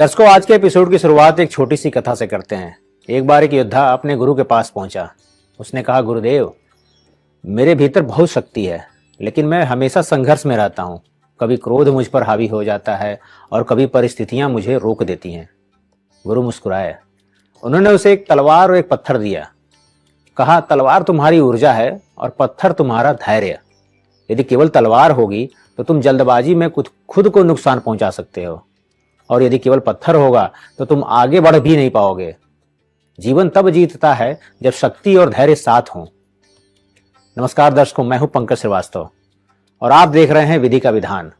दर्शकों, आज के एपिसोड की शुरुआत एक छोटी सी कथा से करते हैं। एक बार एक योद्धा अपने गुरु के पास पहुंचा। उसने कहा, गुरुदेव, मेरे भीतर बहुत शक्ति है, लेकिन मैं हमेशा संघर्ष में रहता हूं। कभी क्रोध मुझ पर हावी हो जाता है और कभी परिस्थितियां मुझे रोक देती हैं। गुरु मुस्कुराए। उन्होंने उसे एक तलवार और एक पत्थर दिया। कहा, तलवार तुम्हारी ऊर्जा है और पत्थर तुम्हारा धैर्य। यदि केवल तलवार होगी तो तुम जल्दबाजी में खुद को नुकसान पहुंचा सकते हो, और यदि केवल पत्थर होगा तो तुम आगे बढ़ भी नहीं पाओगे। जीवन तब जीतता है जब शक्ति और धैर्य साथ हों। नमस्कार दर्शकों, मैं हूं पंकज श्रीवास्तव और आप देख रहे हैं विधि का विधान।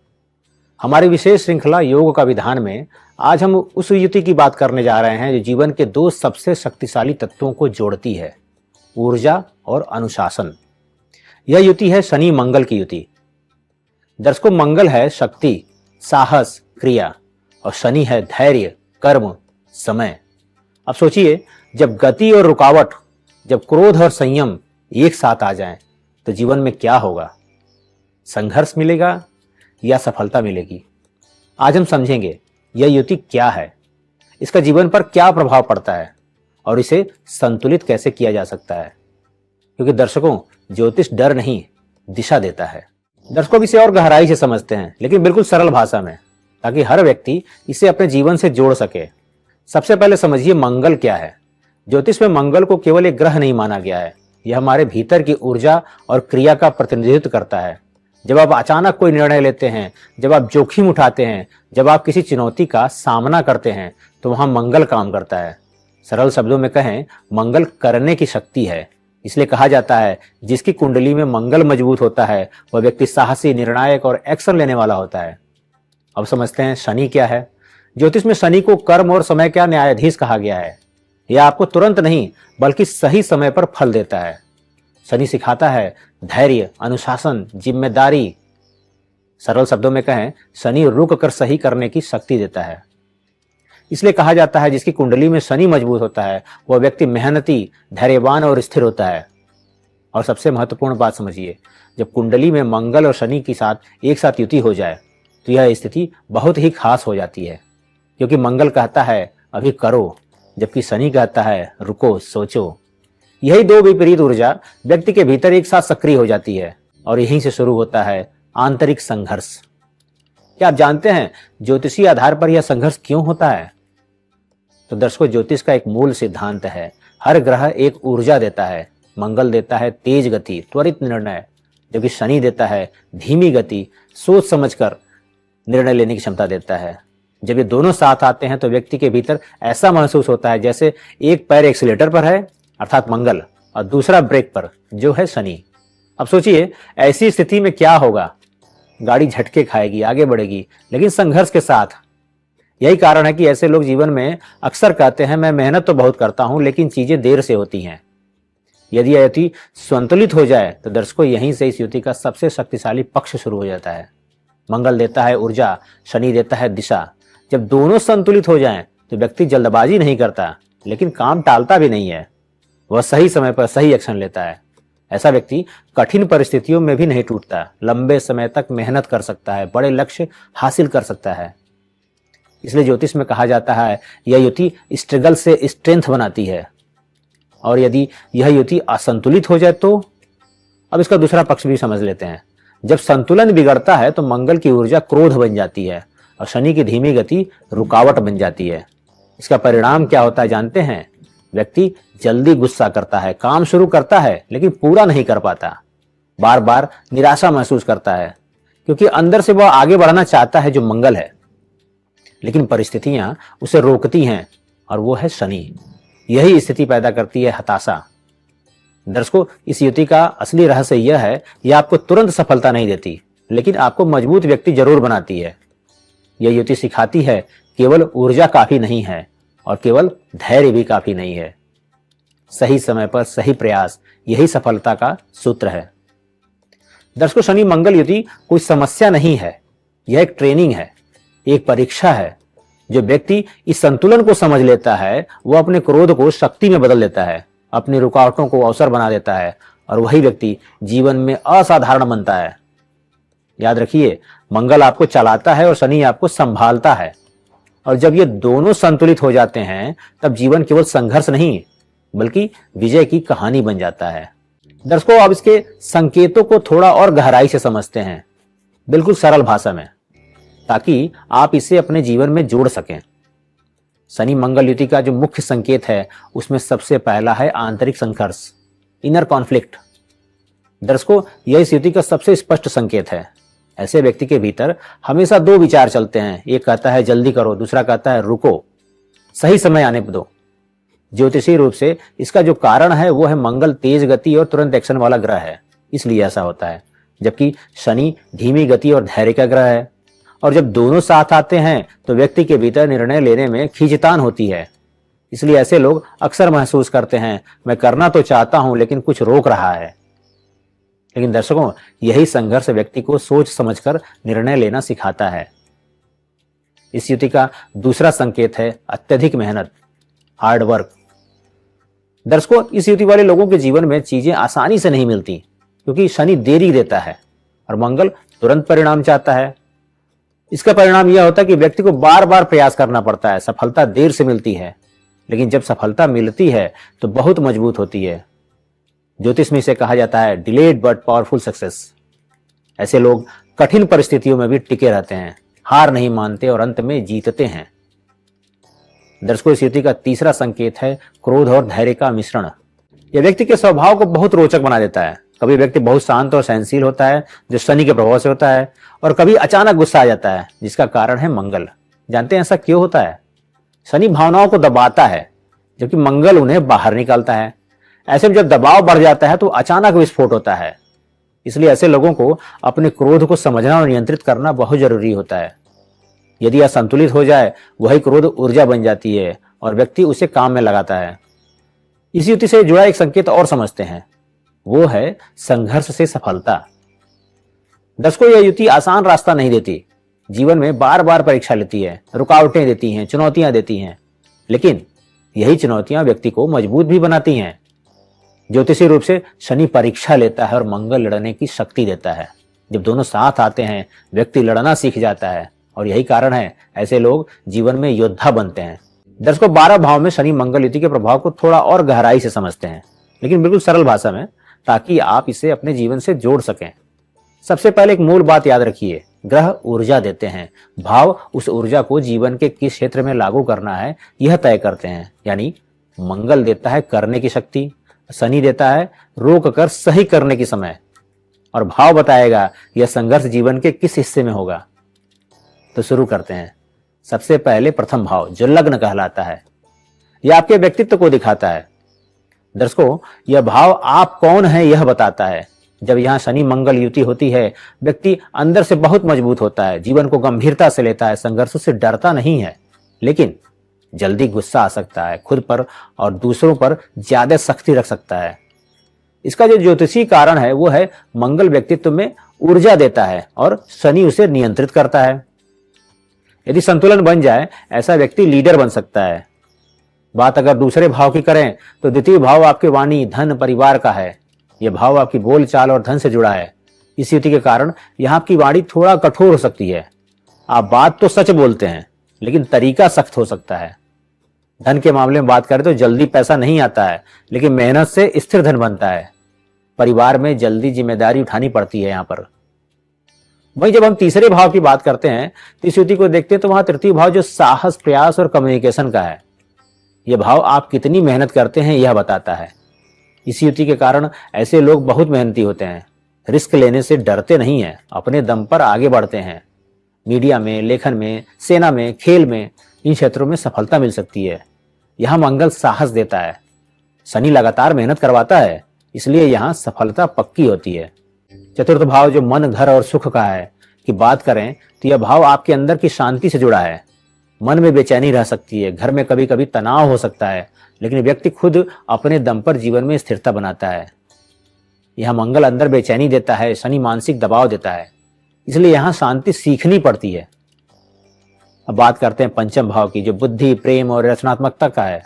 हमारी विशेष श्रृंखला योग का विधान में आज हम उस युति की बात करने जा रहे हैं जो जीवन के दो सबसे शक्तिशाली तत्वों को जोड़ती है, ऊर्जा और अनुशासन। यह युति है शनि मंगल की युति। दर्शकों, मंगल है शक्ति, साहस, क्रिया, और शनि है धैर्य, कर्म, समय। अब सोचिए, जब गति और रुकावट, जब क्रोध और संयम एक साथ आ जाएं, तो जीवन में क्या होगा? संघर्ष मिलेगा या सफलता मिलेगी? आज हम समझेंगे यह युति क्या है, इसका जीवन पर क्या प्रभाव पड़ता है और इसे संतुलित कैसे किया जा सकता है। क्योंकि दर्शकों, ज्योतिष डर नहीं, दिशा देता है। दर्शकों, अब इसे और गहराई से समझते हैं, लेकिन बिल्कुल सरल भाषा में, ताकि हर व्यक्ति इसे अपने जीवन से जोड़ सके। सबसे पहले समझिए मंगल क्या है। ज्योतिष में मंगल को केवल एक ग्रह नहीं माना गया है, यह हमारे भीतर की ऊर्जा और क्रिया का प्रतिनिधित्व करता है। जब आप अचानक कोई निर्णय लेते हैं, जब आप जोखिम उठाते हैं, जब आप किसी चुनौती का सामना करते हैं, तो वहां मंगल काम करता है। सरल शब्दों में कहें, मंगल करने की शक्ति है। इसलिए कहा जाता है, जिसकी कुंडली में मंगल मजबूत होता है वह व्यक्ति साहसी, निर्णायक और एक्शन लेने वाला होता है। अब समझते हैं शनि क्या है। ज्योतिष में शनि को कर्म और समय का न्यायाधीश कहा गया है। यह आपको तुरंत नहीं बल्कि सही समय पर फल देता है। शनि सिखाता है धैर्य, अनुशासन, जिम्मेदारी। सरल शब्दों में कहें, शनि रुक कर सही करने की शक्ति देता है। इसलिए कहा जाता है, जिसकी कुंडली में शनि मजबूत होता है वह व्यक्ति मेहनती, धैर्यवान और स्थिर होता है। और सबसे महत्वपूर्ण बात समझिए, जब कुंडली में मंगल और शनि के साथ एक साथ युति हो जाए तो यह स्थिति बहुत ही खास हो जाती है। क्योंकि मंगल कहता है अभी करो, जबकि शनि कहता है रुको, सोचो। यही दो विपरीत ऊर्जा व्यक्ति के भीतर एक साथ सक्रिय हो जाती है और यहीं से शुरू होता है आंतरिक संघर्ष। क्या आप जानते हैं ज्योतिषीय आधार पर यह संघर्ष क्यों होता है? तो दर्शकों, ज्योतिष का एक मूल सिद्धांत है, हर ग्रह एक ऊर्जा देता है। मंगल देता है तेज गति, त्वरित निर्णय, जबकि शनि देता है धीमी गति, सोच समझकर निर्णय लेने की क्षमता देता है। जब ये दोनों साथ आते हैं तो व्यक्ति के भीतर ऐसा महसूस होता है जैसे एक पैर एक्सीलेटर पर है, अर्थात मंगल, और दूसरा ब्रेक पर, जो है शनि। अब सोचिए, ऐसी स्थिति में क्या होगा? गाड़ी झटके खाएगी, आगे बढ़ेगी, लेकिन संघर्ष के साथ। यही कारण है कि ऐसे लोग जीवन में अक्सर कहते हैं, मैं मेहनत तो बहुत करता हूं लेकिन चीजें देर से होती हैं। यदि यह युति संतुलित हो जाए तो दर्शकों, यहीं से इस युति का सबसे शक्तिशाली पक्ष शुरू हो जाता है। मंगल देता है ऊर्जा, शनि देता है दिशा। जब दोनों संतुलित हो जाएं तो व्यक्ति जल्दबाजी नहीं करता, लेकिन काम टालता भी नहीं है। वह सही समय पर सही एक्शन लेता है। ऐसा व्यक्ति कठिन परिस्थितियों में भी नहीं टूटता, लंबे समय तक मेहनत कर सकता है, बड़े लक्ष्य हासिल कर सकता है। इसलिए ज्योतिष में कहा जाता है, यह युति स्ट्रगल से स्ट्रेंथ बनाती है। और यदि यह युति असंतुलित हो जाए तो? अब इसका दूसरा पक्ष भी समझ लेते हैं। जब संतुलन बिगड़ता है तो मंगल की ऊर्जा क्रोध बन जाती है और शनि की धीमी गति रुकावट बन जाती है। इसका परिणाम क्या होता है जानते हैं? व्यक्ति जल्दी गुस्सा करता है, काम शुरू करता है लेकिन पूरा नहीं कर पाता, बार बार निराशा महसूस करता है, क्योंकि अंदर से वह आगे बढ़ना चाहता है, जो मंगल है, लेकिन परिस्थितियां उसे रोकती हैं, और वो है शनि। यही स्थिति पैदा करती है हताशा। दर्शकों, इस युति का असली रहस्य यह है, यह आपको तुरंत सफलता नहीं देती, लेकिन आपको मजबूत व्यक्ति जरूर बनाती है। यह युति सिखाती है केवल ऊर्जा काफी नहीं है और केवल धैर्य भी काफी नहीं है। सही समय पर सही प्रयास, यही सफलता का सूत्र है। दर्शकों, शनि मंगल युति कोई समस्या नहीं है, यह एक ट्रेनिंग है, एक परीक्षा है। जो व्यक्ति इस संतुलन को समझ लेता है वह अपने क्रोध को शक्ति में बदल देता है, अपनी रुकावटों को अवसर बना देता है, और वही व्यक्ति जीवन में असाधारण बनता है। याद रखिए, मंगल आपको चलाता है और शनि आपको संभालता है। और जब ये दोनों संतुलित हो जाते हैं तब जीवन केवल संघर्ष नहीं बल्कि विजय की कहानी बन जाता है। दर्शकों, अब इसके संकेतों को थोड़ा और गहराई से समझते हैं, बिल्कुल सरल भाषा में, ताकि आप इसे अपने जीवन में जोड़ सकें। शनि मंगल युति का जो मुख्य संकेत है उसमें सबसे पहला है आंतरिक संघर्ष, इनर कॉन्फ्लिक्ट। दर्शकों, यह इस युति का सबसे स्पष्ट संकेत है। ऐसे व्यक्ति के भीतर हमेशा दो विचार चलते हैं, एक कहता है जल्दी करो, दूसरा कहता है रुको, सही समय आने दो। ज्योतिषीय रूप से इसका जो कारण है वो है मंगल तेज गति और तुरंत एक्शन वाला ग्रह है, इसलिए ऐसा होता है, जबकि शनि धीमी गति और धैर्य का ग्रह है। और जब दोनों साथ आते हैं तो व्यक्ति के भीतर निर्णय लेने में खींचतान होती है। इसलिए ऐसे लोग अक्सर महसूस करते हैं मैं करना तो चाहता हूं लेकिन कुछ रोक रहा है। लेकिन दर्शकों, यही संघर्ष व्यक्ति को सोच समझकर निर्णय लेना सिखाता है। इस युति का दूसरा संकेत है अत्यधिक मेहनत, हार्ड वर्क। दर्शकों, इस युति वाले लोगों के जीवन में चीजें आसानी से नहीं मिलती, क्योंकि शनि देरी देता है और मंगल तुरंत परिणाम चाहता है। इसका परिणाम यह होता है कि व्यक्ति को बार बार प्रयास करना पड़ता है, सफलता देर से मिलती है, लेकिन जब सफलता मिलती है तो बहुत मजबूत होती है। ज्योतिष में इसे कहा जाता है डिलेड बट पावरफुल सक्सेस। ऐसे लोग कठिन परिस्थितियों में भी टिके रहते हैं, हार नहीं मानते और अंत में जीतते हैं। दर्शकों, इस युति का तीसरा संकेत है क्रोध और धैर्य का मिश्रण। यह व्यक्ति के स्वभाव को बहुत रोचक बना देता है। कभी व्यक्ति बहुत शांत और सहनशील होता है, जो शनि के प्रभाव से होता है, और कभी अचानक गुस्सा आ जाता है, जिसका कारण है मंगल। जानते हैं ऐसा क्यों होता है? शनि भावनाओं को दबाता है, जबकि मंगल उन्हें बाहर निकालता है। ऐसे में जब दबाव बढ़ जाता है तो अचानक विस्फोट होता है। इसलिए ऐसे लोगों को अपने क्रोध को समझना और नियंत्रित करना बहुत जरूरी होता है। यदि यह संतुलित हो जाए, वही क्रोध ऊर्जा बन जाती है और व्यक्ति उसे काम में लगाता है। इस युति से जुड़ा एक संकेत और समझते हैं, वो है संघर्ष से सफलता। दर्शकों, यह युति आसान रास्ता नहीं देती, जीवन में बार बार परीक्षा लेती है, रुकावटें देती हैं, चुनौतियां देती हैं, लेकिन यही चुनौतियां व्यक्ति को मजबूत भी बनाती हैं। ज्योतिषीय रूप से शनि परीक्षा लेता है और मंगल लड़ने की शक्ति देता है। जब दोनों साथ आते हैं, व्यक्ति लड़ना सीख जाता है, और यही कारण है ऐसे लोग जीवन में योद्धा बनते हैं। दर्शकों, 12 भाव में शनि मंगल युति के प्रभाव को थोड़ा और गहराई से समझते हैं, लेकिन बिल्कुल सरल भाषा में, ताकि आप इसे अपने जीवन से जोड़ सकें। सबसे पहले एक मूल बात याद रखिए, ग्रह ऊर्जा देते हैं, भाव उस ऊर्जा को जीवन के किस क्षेत्र में लागू करना है यह तय करते हैं। यानी मंगल देता है करने की शक्ति, शनि देता है रोक कर सही करने की समय, और भाव बताएगा यह संघर्ष जीवन के किस हिस्से में होगा। तो शुरू करते हैं। सबसे पहले प्रथम भाव, जो लग्न कहलाता है, यह आपके व्यक्तित्व को दिखाता है। दर्शकों, यह भाव आप कौन है यह बताता है। जब यहां शनि मंगल युति होती है, व्यक्ति अंदर से बहुत मजबूत होता है, जीवन को गंभीरता से लेता है, संघर्षों से डरता नहीं है, लेकिन जल्दी गुस्सा आ सकता है, खुद पर और दूसरों पर ज्यादा सख्ती रख सकता है। इसका जो ज्योतिषीय कारण है वो है मंगल व्यक्तित्व में ऊर्जा देता है और शनि उसे नियंत्रित करता है। यदि संतुलन बन जाए, ऐसा व्यक्ति लीडर बन सकता है। बात अगर दूसरे भाव की करें तो द्वितीय भाव आपके वाणी, धन, परिवार का है। यह भाव आपकी बोलचाल और धन से जुड़ा है। इस युति के कारण यहां आपकी वाणी थोड़ा कठोर हो सकती है। आप बात तो सच बोलते हैं, लेकिन तरीका सख्त हो सकता है। धन के मामले में बात करें तो जल्दी पैसा नहीं आता है, लेकिन मेहनत से स्थिर धन बनता है। परिवार में जल्दी जिम्मेदारी उठानी पड़ती है यहां पर। वहीं जब हम तीसरे भाव की बात करते हैं तो इस युति को देखते हैं तो वहां तृतीय भाव जो साहस, प्रयास और कम्युनिकेशन का है। यह भाव आप कितनी मेहनत करते हैं यह बताता है। इस युति के कारण ऐसे लोग बहुत मेहनती होते हैं, रिस्क लेने से डरते नहीं हैं, अपने दम पर आगे बढ़ते हैं। मीडिया में, लेखन में, सेना में, खेल में, इन क्षेत्रों में सफलता मिल सकती है। यहां मंगल साहस देता है, शनि लगातार मेहनत करवाता है, इसलिए यहां सफलता पक्की होती है। चतुर्थ भाव जो मन, घर और सुख का है कि बात करें तो यह भाव आपके अंदर की शांति से जुड़ा है। मन में बेचैनी रह सकती है, घर में कभी कभी तनाव हो सकता है, लेकिन व्यक्ति खुद अपने दम पर जीवन में स्थिरता बनाता है। यह मंगल अंदर बेचैनी देता है, शनि मानसिक दबाव देता है, इसलिए यहां शांति सीखनी पड़ती है। अब बात करते हैं पंचम भाव की जो बुद्धि, प्रेम और रचनात्मकता का है।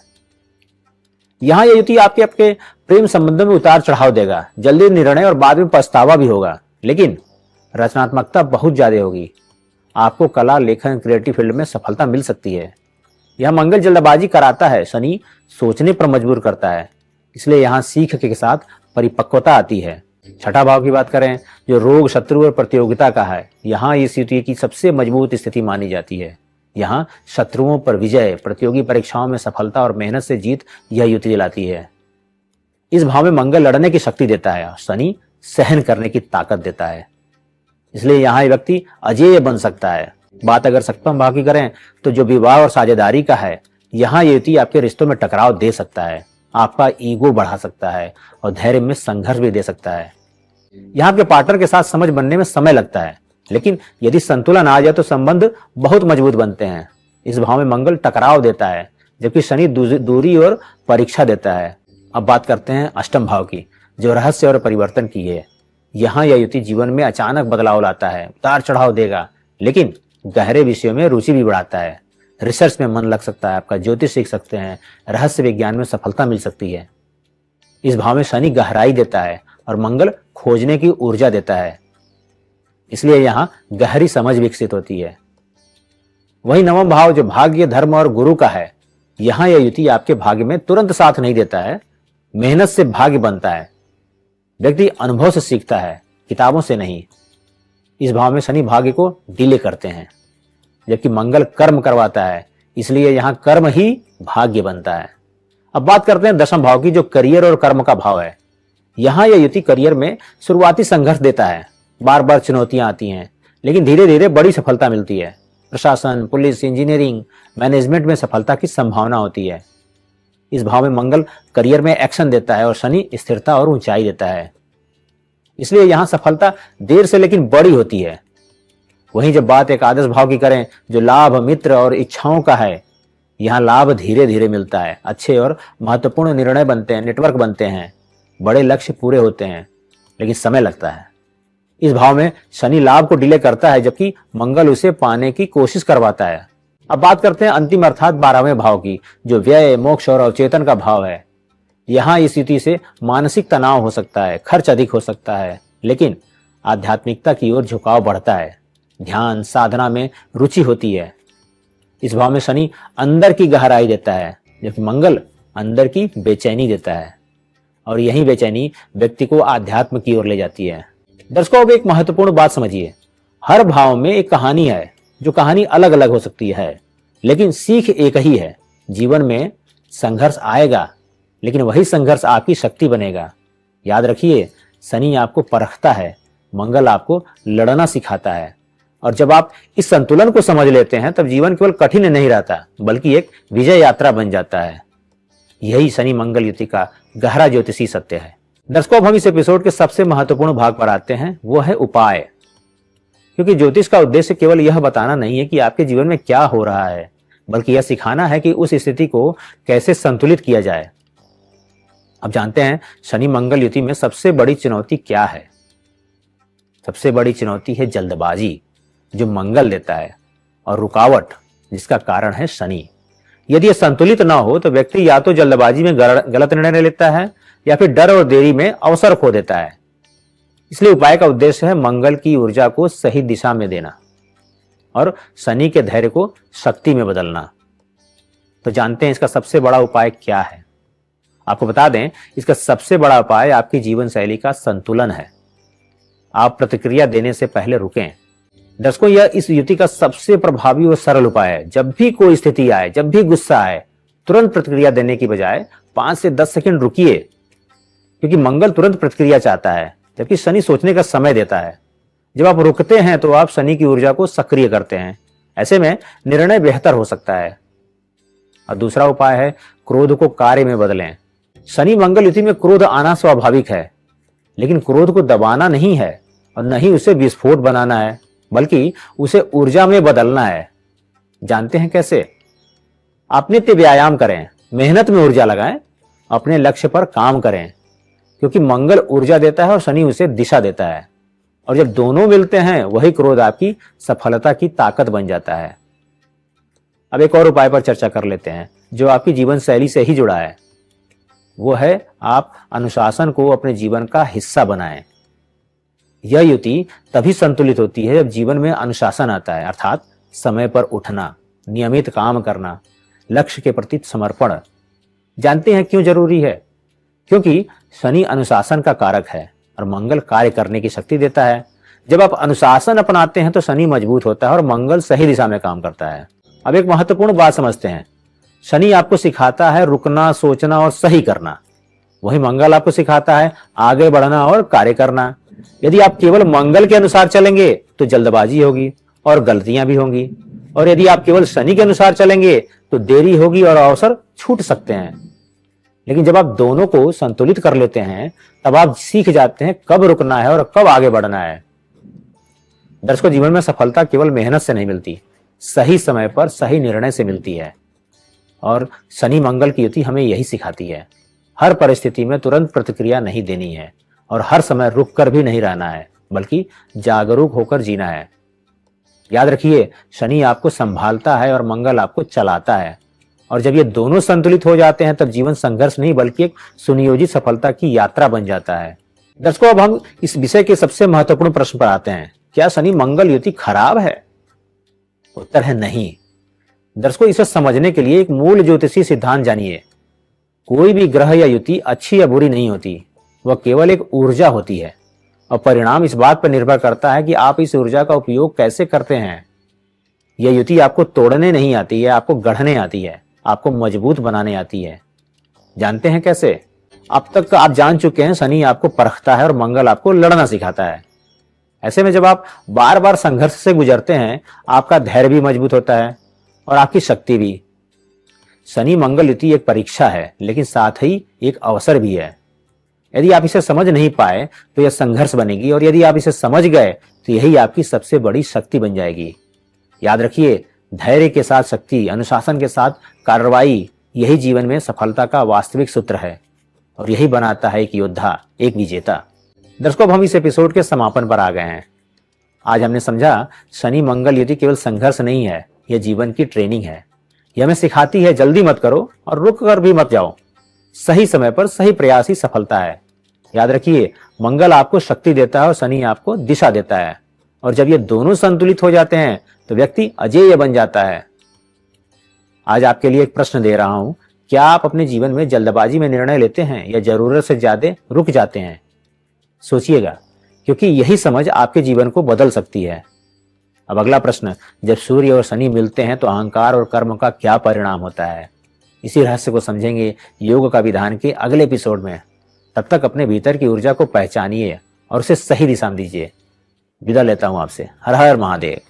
यहां यह युति आपके प्रेम संबंधों में उतार चढ़ाव देगा, जल्दी निर्णय और बाद में पछतावा भी होगा, लेकिन रचनात्मकता बहुत ज्यादा होगी। आपको कला, लेखन, क्रिएटिव फील्ड में सफलता मिल सकती है। यह मंगल जल्दबाजी कराता है, शनि सोचने पर मजबूर करता है, इसलिए यहाँ सीख के साथ परिपक्वता आती है। छठा भाव की बात करें जो रोग, शत्रु और प्रतियोगिता का है, यहाँ इस युति की सबसे मजबूत स्थिति मानी जाती है। यहाँ शत्रुओं पर विजय, प्रतियोगी परीक्षाओं में सफलता और मेहनत से जीत यह युति दिलाती है। इस भाव में मंगल लड़ने की शक्ति देता है और शनि सहन करने की ताकत देता है, इसलिए यहाँ व्यक्ति अजेय बन सकता है। बात अगर सप्तम भाव की करें तो जो विवाह और साझेदारी का है, यहाँ ये युति आपके रिश्तों में टकराव दे सकता है, आपका ईगो बढ़ा सकता है और धैर्य में संघर्ष भी दे सकता है। यहाँ आपके पार्टनर के साथ समझ बनने में समय लगता है, लेकिन यदि संतुलन आ जाए तो संबंध बहुत मजबूत बनते हैं। इस भाव में मंगल टकराव देता है, जबकि शनि दूरी और परीक्षा देता है। अब बात करते हैं अष्टम भाव की, जो रहस्य और परिवर्तन की है। यहाँ यह युति जीवन में अचानक बदलाव लाता है, उतार चढ़ाव देगा, लेकिन गहरे विषयों में रुचि भी बढ़ाता है। रिसर्च में मन लग सकता है आपका, ज्योतिष सीख सकते हैं, रहस्य विज्ञान में सफलता मिल सकती है। इस भाव में शनि गहराई देता है और मंगल खोजने की ऊर्जा देता है, इसलिए यहाँ गहरी समझ विकसित होती है। वही नवम भाव जो भाग्य, धर्म और गुरु का है, यहाँ यह युति आपके भाग्य में तुरंत साथ नहीं देता है, मेहनत से भाग्य बनता है। व्यक्ति अनुभव से सीखता है, किताबों से नहीं। इस भाव में शनि भाग्य को डिले करते हैं, जबकि मंगल कर्म करवाता है, इसलिए यहाँ कर्म ही भाग्य बनता है। अब बात करते हैं दशम भाव की, जो करियर और कर्म का भाव है। यहाँ यह युति करियर में शुरुआती संघर्ष देता है, बार बार चुनौतियां आती हैं, लेकिन धीरे धीरे बड़ी सफलता मिलती है। प्रशासन, पुलिस, इंजीनियरिंग, मैनेजमेंट में सफलता की संभावना होती है। इस भाव में मंगल करियर में एक्शन देता है और शनि स्थिरता और ऊंचाई देता है, इसलिए यहाँ सफलता देर से लेकिन बड़ी होती है। वहीं जब बात एकादश भाव की करें, जो लाभ, मित्र और इच्छाओं का है, यहाँ लाभ धीरे धीरे मिलता है, अच्छे और महत्वपूर्ण निर्णय बनते हैं, नेटवर्क बनते हैं, बड़े लक्ष्य पूरे होते हैं, लेकिन समय लगता है। इस भाव में शनि लाभ को डिले करता है, जबकि मंगल उसे पाने की कोशिश करवाता है। अब बात करते हैं अंतिम अर्थात 12वें भाव की, जो व्यय, मोक्ष और अवचेतन का भाव है। यहाँ इस स्थिति से मानसिक तनाव हो सकता है, खर्च अधिक हो सकता है, लेकिन आध्यात्मिकता की ओर झुकाव बढ़ता है, ध्यान, साधना में रुचि होती है। इस भाव में शनि अंदर की गहराई देता है, जबकि मंगल अंदर की बेचैनी देता है, और यही बेचैनी व्यक्ति को आध्यात्म की ओर ले जाती है। दर्शकों, अब एक महत्वपूर्ण बात समझिए, हर भाव में एक कहानी है, जो कहानी अलग अलग हो सकती है, लेकिन सीख एक ही है। जीवन में संघर्ष आएगा, लेकिन वही संघर्ष आपकी शक्ति बनेगा। याद रखिए, शनि आपको परखता है, मंगल आपको लड़ना सिखाता है, और जब आप इस संतुलन को समझ लेते हैं, तब जीवन केवल कठिन नहीं रहता, बल्कि एक विजय यात्रा बन जाता है। यही शनि मंगल युति का गहरा ज्योतिषी सत्य है। दर्शकों, अब हम इस एपिसोड के सबसे महत्वपूर्ण भाग पर आते हैं, वो है उपाय। क्योंकि ज्योतिष का उद्देश्य केवल यह बताना नहीं है कि आपके जीवन में क्या हो रहा है, बल्कि यह सिखाना है कि उस स्थिति को कैसे संतुलित किया जाए। अब जानते हैं शनि मंगल युति में सबसे बड़ी चुनौती क्या है। सबसे बड़ी चुनौती है जल्दबाजी, जो मंगल देता है, और रुकावट, जिसका कारण है शनि। यदि यह संतुलित ना हो तो व्यक्ति या तो जल्दबाजी में गलत निर्णय लेता है, या फिर डर और देरी में अवसर खो देता है। इसलिए उपाय का उद्देश्य है मंगल की ऊर्जा को सही दिशा में देना और शनि के धैर्य को शक्ति में बदलना। तो जानते हैं इसका सबसे बड़ा उपाय क्या है। आपको बता दें, इसका सबसे बड़ा उपाय आपकी जीवन शैली का संतुलन है। आप प्रतिक्रिया देने से पहले रुकें। दर्शकों, यह इस युति का सबसे प्रभावी और सरल उपाय है। जब भी कोई स्थिति आए, जब भी गुस्सा आए, तुरंत प्रतिक्रिया देने की बजाय 5 से 10 सेकंड रुकिए, क्योंकि मंगल तुरंत प्रतिक्रिया चाहता है, जबकि शनि सोचने का समय देता है। जब आप रुकते हैं तो आप शनि की ऊर्जा को सक्रिय करते हैं। ऐसे में निर्णय बेहतर हो सकता है। और दूसरा उपाय है क्रोध को कार्य में बदलें। शनि मंगल युति में क्रोध आना स्वाभाविक है, लेकिन क्रोध को दबाना नहीं है और न ही उसे विस्फोट बनाना है, बल्कि उसे ऊर्जा में बदलना है। जानते हैं कैसे? आप नित्य व्यायाम करें, मेहनत में ऊर्जा लगाएं, अपने लक्ष्य पर काम करें, क्योंकि मंगल ऊर्जा देता है और शनि उसे दिशा देता है। और जब दोनों मिलते हैं, वही क्रोध आपकी सफलता की ताकत बन जाता है। अब एक और उपाय पर चर्चा कर लेते हैं, जो आपकी जीवन शैली से ही जुड़ा है। वो है आप अनुशासन को अपने जीवन का हिस्सा बनाएं। यह युति तभी संतुलित होती है जब जीवन में अनुशासन आता है, अर्थात समय पर उठना, नियमित काम करना, लक्ष्य के प्रति समर्पण। जानते हैं क्यों जरूरी है? क्योंकि शनि अनुशासन का कारक है और मंगल कार्य करने की शक्ति देता है। जब आप अनुशासन अपनाते हैं तो शनि मजबूत होता है और मंगल सही दिशा में काम करता है। अब एक महत्वपूर्ण बात समझते हैं। शनि आपको सिखाता है रुकना, सोचना और सही करना। वही मंगल आपको सिखाता है आगे बढ़ना और कार्य करना। यदि आप केवल मंगल के अनुसार चलेंगे तो जल्दबाजी होगी और गलतियां भी होंगी, और यदि आप केवल शनि के अनुसार चलेंगे तो देरी होगी और अवसर छूट सकते हैं। लेकिन जब आप दोनों को संतुलित कर लेते हैं तब आप सीख जाते हैं कब रुकना है और कब आगे बढ़ना है। दर्शकों, जीवन में सफलता केवल मेहनत से नहीं मिलती, सही समय पर सही निर्णय से मिलती है। और शनि मंगल की युति हमें यही सिखाती है। हर परिस्थिति में तुरंत प्रतिक्रिया नहीं देनी है और हर समय रुक कर भी नहीं रहना है, बल्कि जागरूक होकर जीना है। याद रखिए, शनि आपको संभालता है और मंगल आपको चलाता है, और जब ये दोनों संतुलित हो जाते हैं तब जीवन संघर्ष नहीं बल्कि एक सुनियोजित सफलता की यात्रा बन जाता है। दर्शकों, अब हम इस विषय के सबसे महत्वपूर्ण प्रश्न पर आते हैं। क्या शनि मंगल युति खराब है? उत्तर है नहीं। दर्शकों, इसे समझने के लिए एक मूल ज्योतिषीय सिद्धांत जानिए। कोई भी ग्रह या युति अच्छी या बुरी नहीं होती, वह केवल एक ऊर्जा होती है और परिणाम इस बात पर निर्भर करता है कि आप इस ऊर्जा का उपयोग कैसे करते हैं। यह युति आपको तोड़ने नहीं आती है, आपको गढ़ने आती है, आपको मजबूत बनाने आती है। जानते हैं कैसे? अब तक आप जान चुके हैं, शनि आपको परखता है और मंगल आपको लड़ना सिखाता है। ऐसे में जब आप बार बार संघर्ष से गुजरते हैं, आपका धैर्य भी मजबूत होता है और आपकी शक्ति भी। शनि मंगल युति एक परीक्षा है, लेकिन साथ ही एक अवसर भी है। यदि आप इसे समझ नहीं पाए तो यह संघर्ष बनेगी, और यदि आप इसे समझ गए तो यही आपकी सबसे बड़ी शक्ति बन जाएगी। याद रखिए, धैर्य के साथ शक्ति, अनुशासन के साथ कार्रवाई, यही जीवन में सफलता का वास्तविक सूत्र है, और यही बनाता है एक योद्धा, एक विजेता। दर्शकों, अब हम इस एपिसोड के समापन पर आ गए हैं। आज हमने समझा, शनि मंगल युति केवल संघर्ष नहीं है, यह जीवन की ट्रेनिंग है। यह हमें सिखाती है जल्दी मत करो और रुक कर भी मत जाओ। सही समय पर सही प्रयास ही सफलता है। याद रखिए, मंगल आपको शक्ति देता है और शनि आपको दिशा देता है, और जब ये दोनों संतुलित हो जाते हैं तो व्यक्ति अजेय बन जाता है। आज आपके लिए एक प्रश्न दे रहा हूं, क्या आप अपने जीवन में जल्दबाजी में निर्णय लेते हैं या जरूरत से ज्यादा रुक जाते हैं? सोचिएगा, क्योंकि यही समझ आपके जीवन को बदल सकती है। अब अगला प्रश्न, जब सूर्य और शनि मिलते हैं तो अहंकार और कर्म का क्या परिणाम होता है? इसी रहस्य को समझेंगे योग का विधान के अगले एपिसोड में। तब तक अपने भीतर की ऊर्जा को पहचानिए और उसे सही दिशा दीजिए। विदा लेता हूं आपसे। हर हर महादेव।